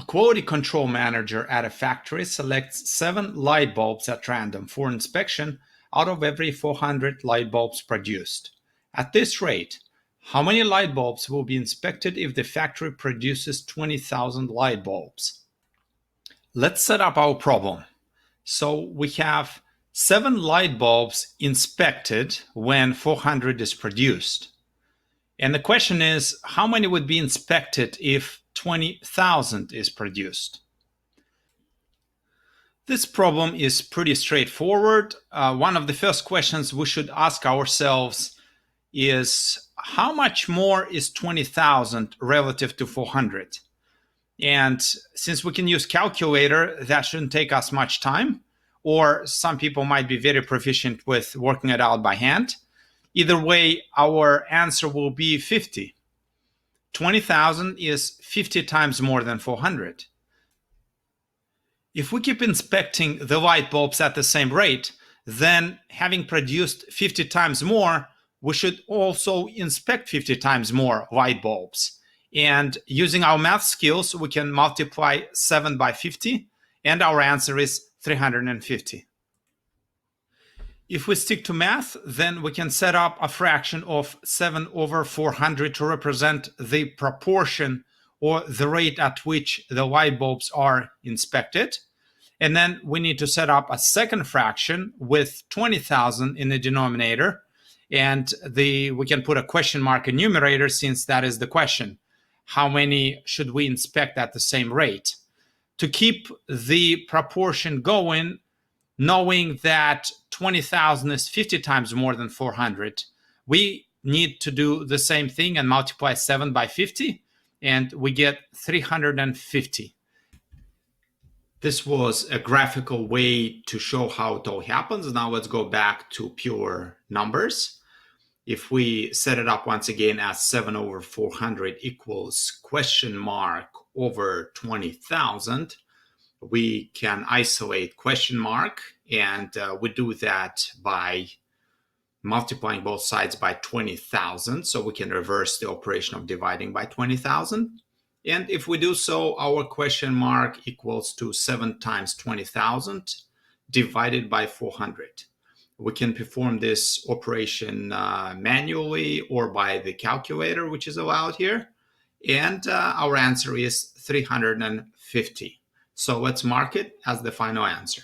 quality control manager at a factory selects 7 light bulbs at random for inspection out of every 400 light bulbs produced. At this rate, how many light bulbs will be inspected if the factory produces 20,000 light bulbs? Let's set up our problem. So we have 7 light bulbs inspected when 400 is produced. And the question is, how many would be inspected if 20,000 is produced? This problem is pretty straightforward. One of the first questions we should ask ourselves is, how much more is 20,000 relative to 400? And since we can use calculator, that shouldn't take us much time, or some people might be very proficient with working it out by hand. Either way, our answer will be 50. 20,000 is 50 times more than 400. If we keep inspecting the light bulbs at the same rate, then having produced 50 times more, we should also inspect 50 times more light bulbs. And using our math skills, we can multiply 7 by 50, and our answer is 350. If we stick to math, then we can set up a fraction of 7 over 400 to represent the proportion or the rate at which the light bulbs are inspected. And then we need to set up a second fraction with 20,000 in the denominator. And we can put a question mark in numerator since that is the question. How many should we inspect at the same rate? To keep the proportion going, knowing that 20,000 is 50 times more than 400, we need to do the same thing and multiply 7 by 50, and we get 350. This was a graphical way to show how it all happens. Now let's go back to pure numbers. If we set it up once again as 7 over 400 equals question mark over 20,000, we can isolate question mark, and we do that by multiplying both sides by 20,000. So we can reverse the operation of dividing by 20,000. And if we do so, our question mark equals to 7 times 20,000 divided by 400. We can perform this operation manually or by the calculator, which is allowed here. And our answer is 350. So let's mark it as the final answer.